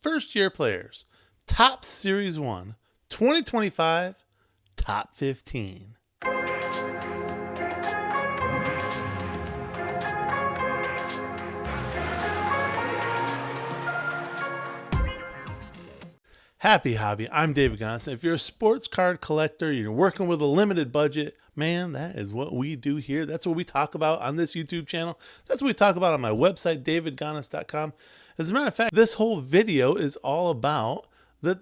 first-year players. Top Series 1, 2025, Top 15. Happy hobby. I'm David Gonos. If you're a sports card collector, you're working with a limited budget, man, that is what we do here. That's what we talk about on this YouTube channel. That's what we talk about on my website, davidgonos.com. As a matter of fact, this whole video is all about the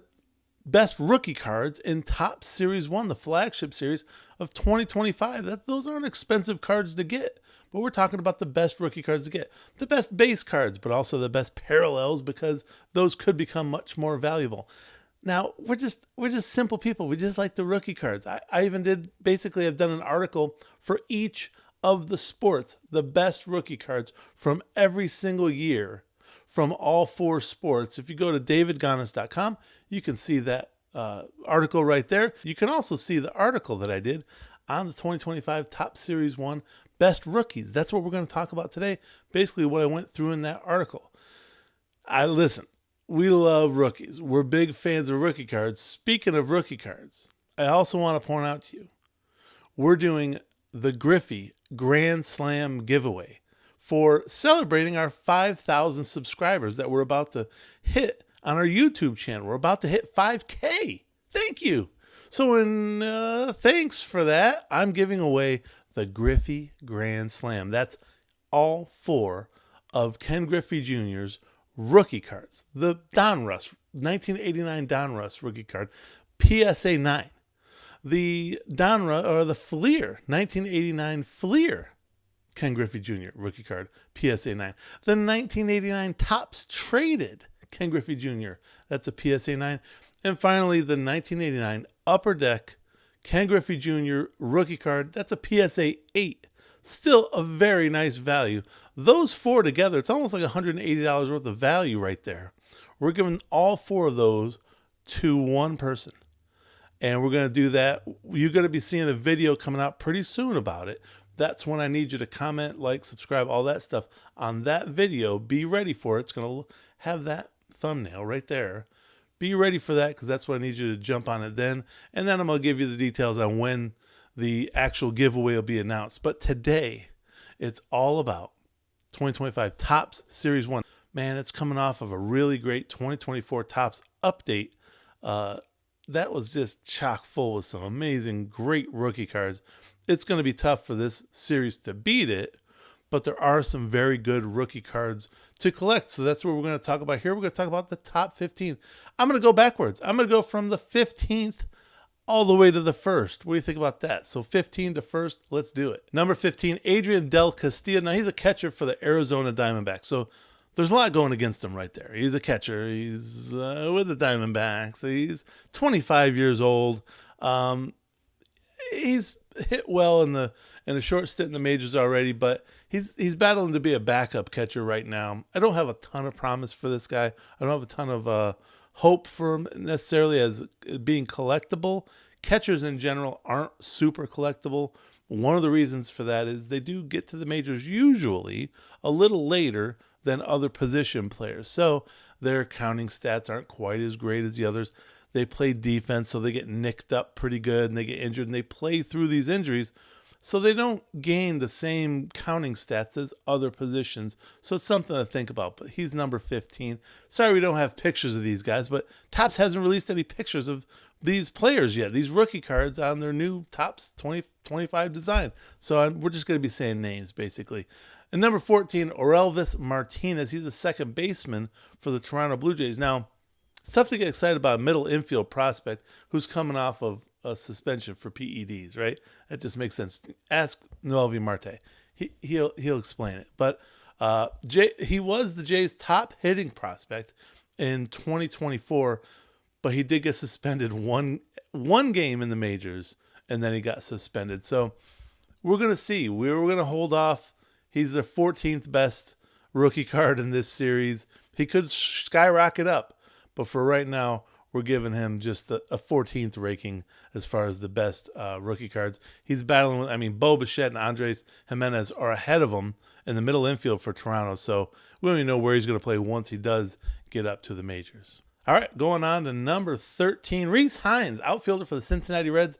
best rookie cards in Top Series 1, the flagship series of 2025. Those aren't expensive cards to get, but we're talking about the best rookie cards to get. The best base cards, but also the best parallels, because those could become much more valuable. Now, we're just simple people. We just like the rookie cards. I even I've done an article for each of the sports, the best rookie cards from every single year from all four sports. If you go to davidgonos.com, you can see that article right there. You can also see the article that I did on the 2025 Top Series 1 Best Rookies. That's what we're going to talk about today. Basically what I went through in that article. We love rookies. We're big fans of rookie cards. Speaking of rookie cards, I also want to point out to you, we're doing the Griffey Grand Slam giveaway for celebrating our 5,000 subscribers that we're about to hit on our YouTube channel. We're about to hit 5K. Thank you. So in thanks for that, I'm giving away the Griffey Grand Slam. That's all four of Ken Griffey Jr.'s rookie cards. The Donruss, 1989 Donruss rookie card, PSA 9. The the Fleer, 1989 Fleer Ken Griffey Jr. rookie card, PSA 9. The 1989 Topps Traded Ken Griffey Jr. That's a PSA 9. And finally, the 1989 Upper Deck Ken Griffey Jr. rookie card. That's a PSA 8. Still a very nice value. Those four together, it's almost like $180 worth of value right there. We're giving all four of those to one person. And we're going to do that. You're going to be seeing a video coming out pretty soon about it. That's when I need you to comment, like, subscribe, all that stuff on that video. Be ready for it. It's going to have that thumbnail right there. Be ready for that, because that's what I need you to jump on it then. And then I'm going to give you the details on when the actual giveaway will be announced. But today, it's all about 2025 Topps Series 1. Man, it's coming off of a really great 2024 Topps update. That was just chock full with some amazing, great rookie cards. It's going to be tough for this series to beat it, but there are some very good rookie cards to collect. So that's what we're going to talk about here. We're going to talk about the top 15. I'm going to go backwards. I'm going to go from the 15th all the way to the first. What do you think about that? So 15 to first, let's do it. Number 15, Adrian Del Castillo. Now, he's a catcher for the Arizona Diamondbacks. So there's a lot going against him right there. He's a catcher. He's with the Diamondbacks. He's 25 years old. He's hit well in a short stint in the majors already, but he's battling to be a backup catcher right now. I don't have a ton of promise for this guy. I don't have a ton of hope for him necessarily as being collectible. Catchers in general aren't super collectible. One of the reasons for that is they do get to the majors usually a little later than other position players. So their counting stats aren't quite as great as the others. They play defense, so they get nicked up pretty good and they get injured, and they play through these injuries, so they don't gain the same counting stats as other positions. So it's something to think about. But he's number 15. Sorry we don't have pictures of these guys, but Topps hasn't released any pictures of these players yet, these rookie cards on their new Topps 2025 design. So we're just going to be saying names, basically. And number 14, Orelvis Martinez. He's the second baseman for the Toronto Blue Jays. Now, it's tough to get excited about a middle infield prospect who's coming off of a suspension for PEDs, right? That just makes sense. Ask Noel V. Marte. He'll explain it. But he was the Jays' top hitting prospect in 2024, but he did get suspended one game in the majors, and then he got suspended. So we're going to see. We're going to hold off. He's the 14th best rookie card in this series. He could skyrocket up. But for right now, we're giving him just a 14th ranking as far as the best rookie cards. He's battling with, Bo Bichette and Andres Jimenez are ahead of him in the middle infield for Toronto. So we don't even know where he's going to play once he does get up to the majors. All right, going on to number 13, Rhys Hines, outfielder for the Cincinnati Reds.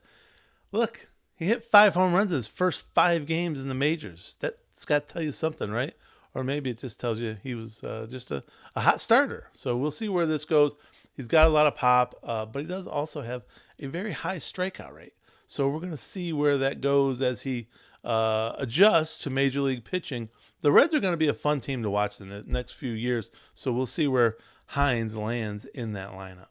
Look, he hit 5 home runs in his first 5 games in the majors. That's got to tell you something, right? Or maybe it just tells you he was just a hot starter. So we'll see where this goes. He's got a lot of pop, but he does also have a very high strikeout rate. So we're going to see where that goes as he adjusts to major league pitching. The Reds are going to be a fun team to watch in the next few years. So we'll see where Hines lands in that lineup.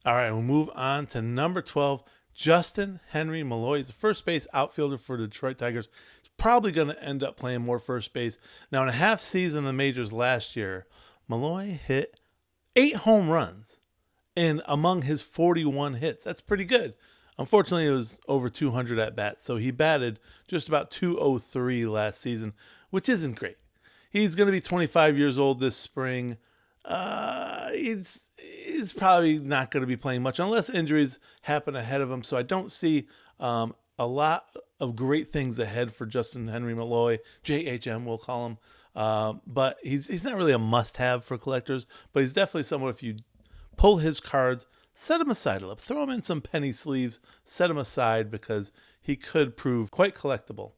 All right, we'll move on to number 12, Justin Henry Malloy. He's a first base outfielder for the Detroit Tigers. He's probably going to end up playing more first base. Now, in a half season in the majors last year, Malloy hit 8 home runs in among his 41 hits. That's pretty good. Unfortunately, it was over 200 at bats, so he batted just about 203 last season, which isn't great. He's going to be 25 years old this spring. He's probably not going to be playing much unless injuries happen ahead of him. So I don't see a lot of great things ahead for Justin Henry Malloy, JHM we'll call him. But he's not really a must-have for collectors, but he's definitely someone, if you pull his cards, set him aside a little, throw him in some penny sleeves, set him aside because he could prove quite collectible.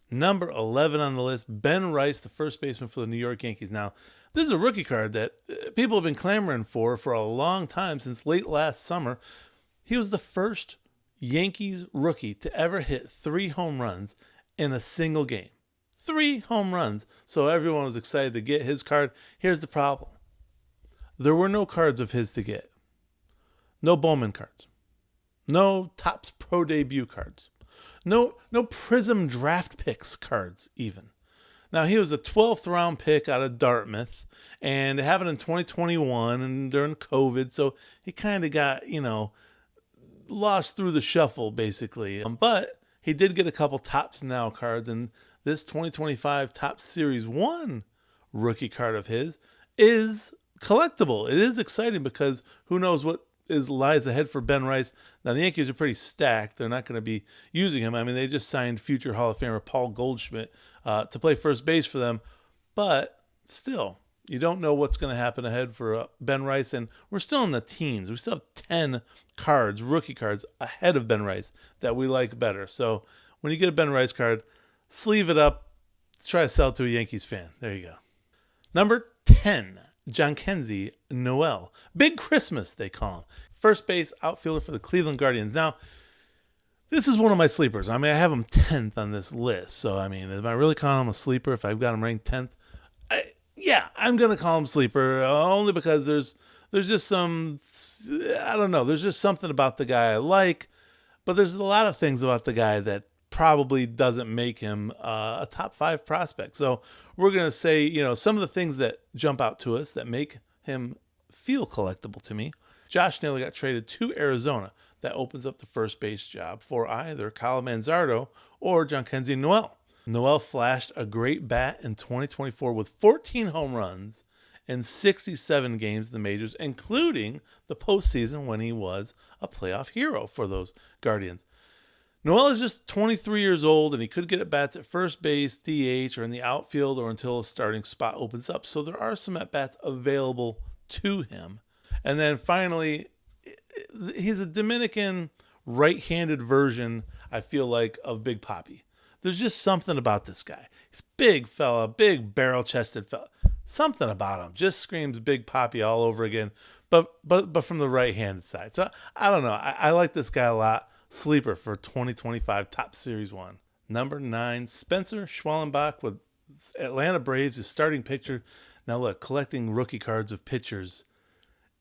Number 11 on the list, Ben Rice, the first baseman for the New York Yankees. Now, this is a rookie card that people have been clamoring for a long time, since late last summer. He was the first Yankees rookie to ever hit 3 home runs in a single game. 3 home runs. So everyone was excited to get his card. Here's the problem. There were no cards of his to get. No Bowman cards. No Topps Pro Debut cards. No Prism Draft Picks cards even. Now, he was a 12th round pick out of Dartmouth, and it happened in 2021 and during COVID, so he kind of got, lost through the shuffle, basically. But he did get a couple Topps Now cards, and this 2025 Topps Series 1 rookie card of his is collectible. It is exciting because who knows what lies ahead for Ben Rice. Now, the Yankees are pretty stacked. They're not going to be using him. I mean, they just signed future Hall of Famer Paul Goldschmidt to play first base for them. But still, you don't know what's going to happen ahead for Ben Rice. And we're still in the teens. We still have 10 cards, rookie cards, ahead of Ben Rice that we like better. So when you get a Ben Rice card, sleeve it up. Try to sell it to a Yankees fan. There you go. Number 10. Jhonkensy Noel. Big Christmas, they call him. First base outfielder for the Cleveland Guardians. Now, this is one of my sleepers. I mean, I have him 10th on this list. So, I mean, am I really calling him a sleeper if I've got him ranked 10th? Yeah, I'm going to call him sleeper only because there's just some, I don't know, there's just something about the guy I like, but there's a lot of things about the guy that probably doesn't make him a top 5 prospect. So we're going to say, some of the things that jump out to us that make him feel collectible to me. Josh Naylor got traded to Arizona. That opens up the first base job for either Kyle Manzardo or Jhonkensy Noel. Noel flashed a great bat in 2024 with 14 home runs in 67 games in the majors, including the postseason when he was a playoff hero for those Guardians. Noel is just 23 years old, and he could get at bats at first base, DH, or in the outfield, or until a starting spot opens up. So there are some at bats available to him. And then finally, he's a Dominican right-handed version, I feel like, of Big Papi. There's just something about this guy. He's a big fella, big barrel-chested fella. Something about him just screams Big Papi all over again, but from the right-handed side. So I don't know. I like this guy a lot. Sleeper for 2025 Topps Series 1. Number 9, Spencer Schwellenbach with Atlanta Braves, his starting pitcher. Now look, collecting rookie cards of pitchers,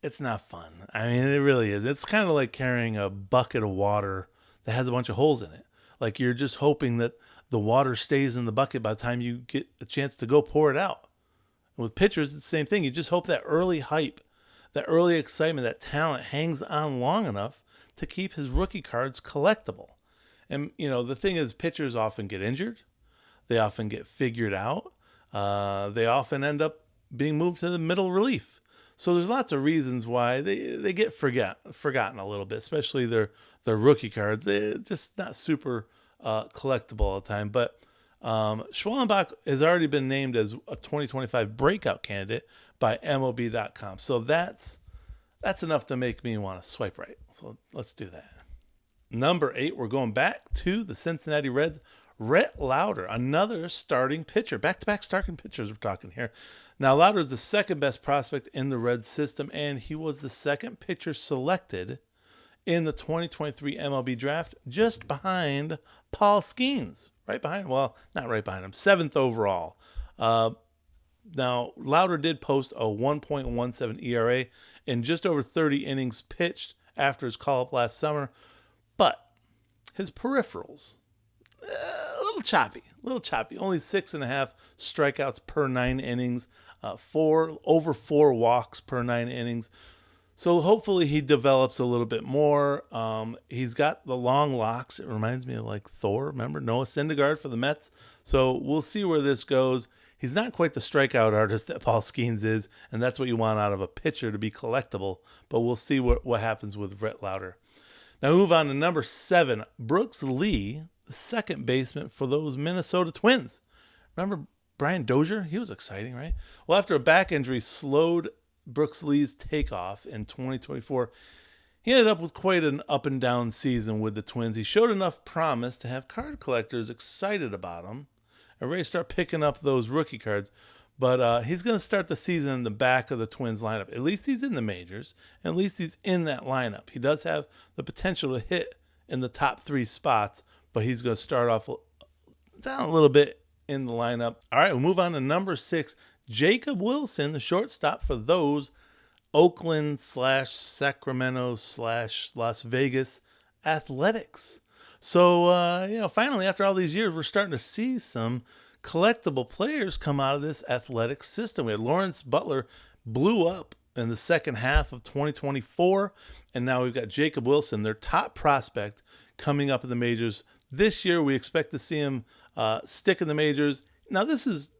it's not fun. I mean, it really is. It's kind of like carrying a bucket of water that has a bunch of holes in it. Like you're just hoping that the water stays in the bucket by the time you get a chance to go pour it out. And with pitchers, it's the same thing. You just hope that early hype, that early excitement, that talent hangs on long enough to keep his rookie cards collectible. And, the thing is, pitchers often get injured. They often get figured out. They often end up being moved to the middle relief. So there's lots of reasons why they get forgotten a little bit, especially their rookie cards. They're just not super collectible all the time. But Schwellenbach has already been named as a 2025 breakout candidate by MLB.com. So that's enough to make me want to swipe right. So let's do that. Number 8, we're going back to the Cincinnati Reds. Rhett Lauder, another starting pitcher. Back-to-back starting pitchers we're talking here. Now, Lauder is the second best prospect in the Reds system, and he was the second pitcher selected in the 2023 MLB draft, just behind Paul Skeens. Right behind, well, not right behind him, 7th overall. Now, Lauder did post a 1.17 ERA in just over 30 innings pitched after his call-up last summer, but his peripherals, a little choppy. Only 6.5 strikeouts per 9 innings, over 4 walks per 9 innings. So hopefully he develops a little bit more. He's got the long locks. It reminds me of like Thor. Remember Noah Syndergaard for the Mets? So we'll see where this goes. He's not quite the strikeout artist that Paul Skeens is, and that's what you want out of a pitcher to be collectible. But we'll see what happens with Rhett Lauder. Now move on to number 7, Brooks Lee, the second baseman for those Minnesota Twins. Remember Brian Dozier? He was exciting, right? Well, after a back injury slowed Brooks Lee's takeoff in 2024, he ended up with quite an up and down season with the Twins. He showed enough promise to have card collectors excited about him and ready to start picking up those rookie cards. But he's going to start the season in the back of the Twins lineup. At least he's in the majors. And at least he's in that lineup. He does have the potential to hit in the top 3 spots, but he's going to start off down a little bit in the lineup. All right, we'll move on to number 6, Jacob Wilson, the shortstop for those Oakland/Sacramento/Las Vegas Athletics. So, finally, after all these years, we're starting to see some collectible players come out of this athletic system. We had Lawrence Butler blew up in the second half of 2024, and now we've got Jacob Wilson, their top prospect, coming up in the majors. This year, we expect to see him stick in the majors. Now,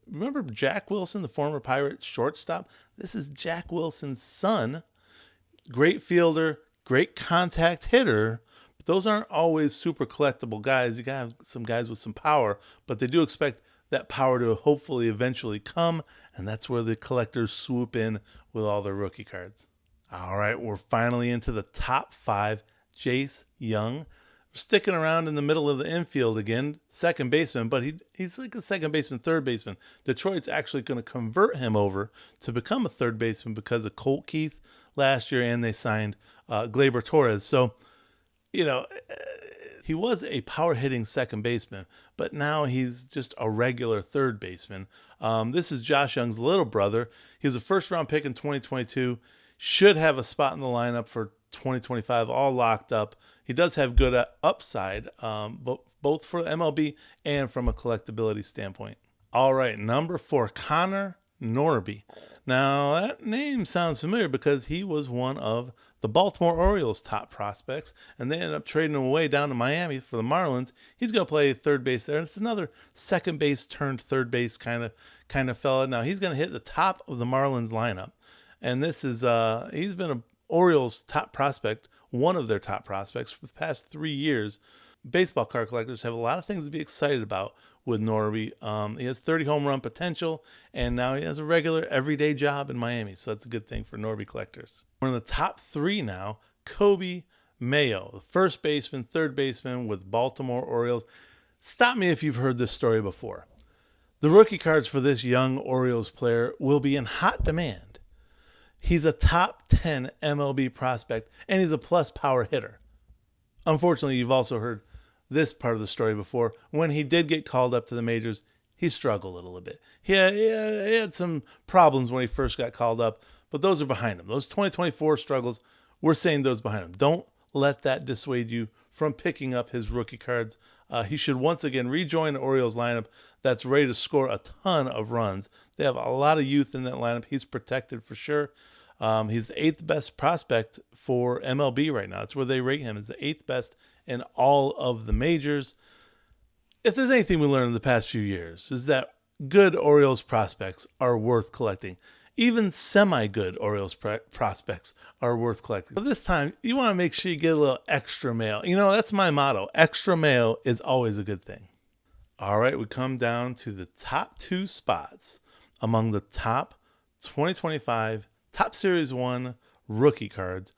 remember Jack Wilson, the former Pirates shortstop? This is Jack Wilson's son. Great fielder, great contact hitter. But those aren't always super collectible guys. You got to have some guys with some power, but they do expect that power to hopefully eventually come, and that's where the collectors swoop in with all their rookie cards. All right, we're finally into the top 5. Jace Young, sticking around in the middle of the infield again, second baseman, but he's like a second baseman, third baseman. Detroit's actually going to convert him over to become a third baseman because of Colt Keith last year, and they signed Gleyber Torres. So, he was a power-hitting second baseman, but now he's just a regular third baseman. This is Josh Young's little brother. He was a first-round pick in 2022. Should have a spot in the lineup for 2025, all locked up. He does have good upside, both for MLB and from a collectability standpoint. All right, number 4, Connor Norby. Now, that name sounds familiar because he was one of the Baltimore Orioles' top prospects, and they ended up trading him away down to Miami for the Marlins. He's going to play third base there, and it's another second base turned third base kind of fella. Now, he's going to hit the top of the Marlins lineup, and this is he's been an Orioles' top prospect, one of their top prospects for the past 3 years. Baseball card collectors have a lot of things to be excited about with Norby. He has 30 home run potential, and now he has a regular everyday job in Miami, so that's a good thing for Norby collectors. We're in the top 3 now. Kobe Mayo, the first baseman, third baseman with Baltimore Orioles. Stop me if you've heard this story before. The rookie cards for this young Orioles player will be in hot demand. He's a top 10 MLB prospect, and he's a plus power hitter. Unfortunately, you've also heard this part of the story before. When he did get called up to the majors, he struggled a little bit. He had some problems when he first got called up, but those are behind him. Those 2024 struggles, we're saying those behind him. Don't let that dissuade you from picking up his rookie cards. He should once again rejoin the Orioles lineup that's ready to score a ton of runs. They have a lot of youth in that lineup. He's protected for sure. He's the 8th best prospect for MLB right now. That's where they rate him. He's the 8th best in all of the majors. If there's anything we learned in the past few years, is that good Orioles prospects are worth collecting. Even semi-good Orioles prospects are worth collecting. But this time, you want to make sure you get a little extra mail. That's my motto. Extra mail is always a good thing. All right, we come down to the top 2 spots among the top 2025 Top Series 1 rookie cards.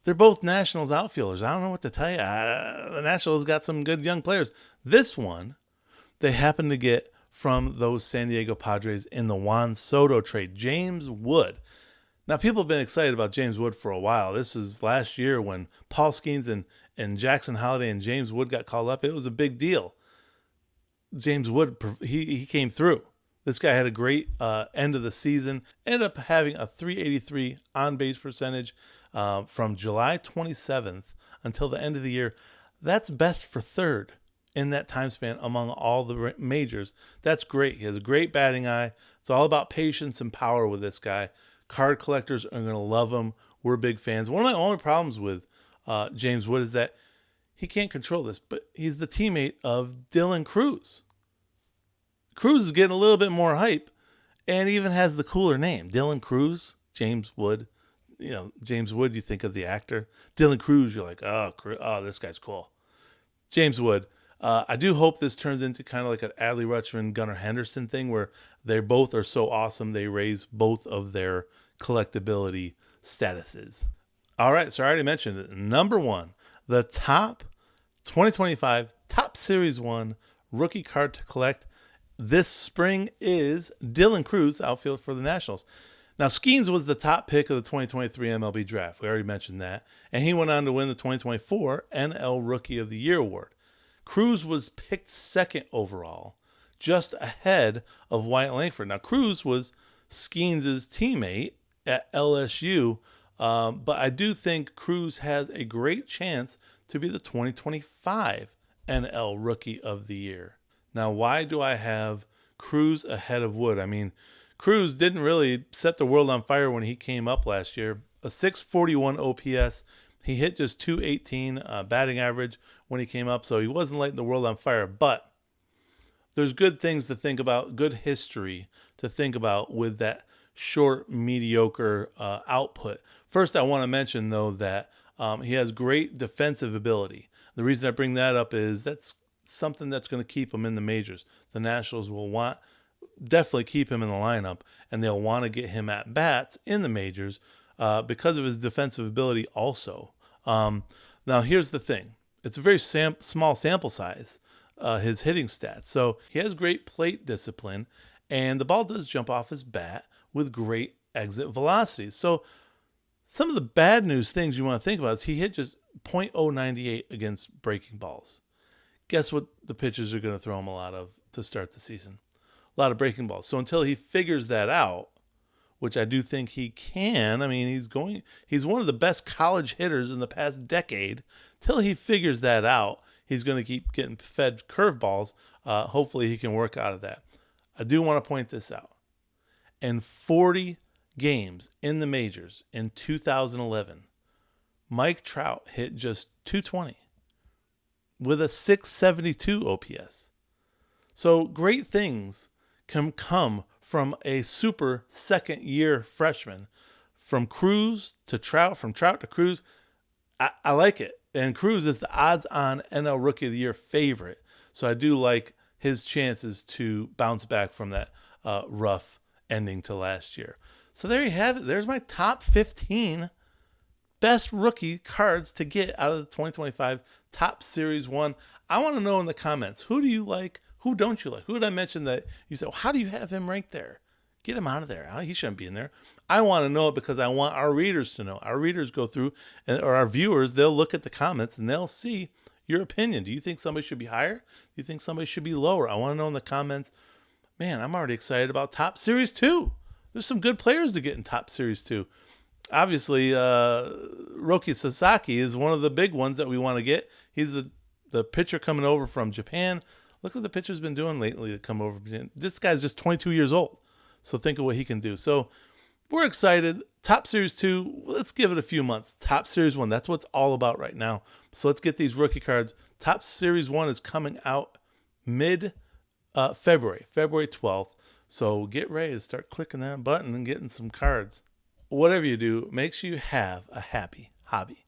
They're both Nationals outfielders. I don't know what to tell you. The Nationals got some good young players. This one, they happen to get from those San Diego Padres in the Juan Soto trade. James Wood. Now, people have been excited about James Wood for a while. This is last year when Paul Skeens and Jackson Holliday and James Wood got called up. It was a big deal. James Wood, he came through. This guy had a great end of the season. Ended up having a .383 on-base percentage from July 27th until the end of the year. That's best for third in that time span among all the majors. That's great. He has a great batting eye. It's all about patience and power with this guy. Card collectors are going to love him. We're big fans. One of my only problems with James Wood is that he can't control this, but he's the teammate of Dylan Cruz. Cruz is getting a little bit more hype and even has the cooler name. Dylan Cruz, James Wood. You know, James Wood, you think of the actor. Dylan Cruz, you're like, oh, this guy's cool. James Wood. I do hope this turns into kind of like an Adley Rutschman, Gunnar Henderson thing where they both are so awesome they raise both of their collectability statuses. All right, so I already mentioned it. Number one, the top 2025 Top Series 1 rookie card to collect this spring is Dylan Cruz, outfield for the Nationals. Now, Skeens was the top pick of the 2023 MLB draft. We already mentioned that. And he went on to win the 2024 NL Rookie of the Year award. Cruz was picked second overall, just ahead of Wyatt Langford. Now, Cruz was Skeens' teammate at LSU, but I do think Cruz has a great chance to be the 2025 NL Rookie of the Year. Now, why do I have Cruz ahead of Wood? I mean, Cruz didn't really set the world on fire when he came up last year. A .641 OPS. He hit just .218 batting average when he came up, so he wasn't lighting the world on fire. But there's good things to think about, good history to think about with that short, mediocre output. First, I want to mention, though, that he has great defensive ability. The reason I bring that up is that's something that's going to keep him in the majors. The Nationals will definitely keep him in the lineup, and they'll want to get him at bats in the majors because of his defensive ability also. Now, here's the thing. It's a very small sample size, his hitting stats. So he has great plate discipline, and the ball does jump off his bat with great exit velocity. So some of the bad news things you want to think about is he hit just .098 against breaking balls. Guess what the pitchers are going to throw him a lot of to start the season? A lot of breaking balls. So until he figures that out, which I do think he can, I mean, he's one of the best college hitters in the past decade. Till he figures that out, he's going to keep getting fed curveballs. Hopefully he can work out of that. I do want to point this out. In 40 games in the majors in 2011, Mike Trout hit just .220 with a .672 OPS. So great things can come from a super second-year freshman. From Cruz to Trout, from Trout to Cruz, I like it. And Cruz is the odds-on NL Rookie of the Year favorite. So I do like his chances to bounce back from that rough ending to last year. So there you have it. There's my top 15 best rookie cards to get out of the 2025 Top Series 1. I want to know in the comments, who do you like? Who don't you like? Who did I mention that you said, well, how do you have him ranked there? Get him out of there. He shouldn't be in there. I want to know it because I want our readers to know. Our readers go through, or our viewers, they'll look at the comments and they'll see your opinion. Do you think somebody should be higher? Do you think somebody should be lower? I want to know in the comments. Man, I'm already excited about Top Series 2. There's some good players to get in Top Series 2. Obviously, Roki Sasaki is one of the big ones that we want to get. He's the pitcher coming over from Japan. Look what the pitcher's been doing lately to come over. This guy's just 22 years old. So think of what he can do. So we're excited. Top Series 2, let's give it a few months. Top Series 1, that's what it's all about right now. So let's get these rookie cards. Top Series 1 is coming out mid-February, February 12th. So get ready to start clicking that button and getting some cards. Whatever you do, make sure you have a happy hobby.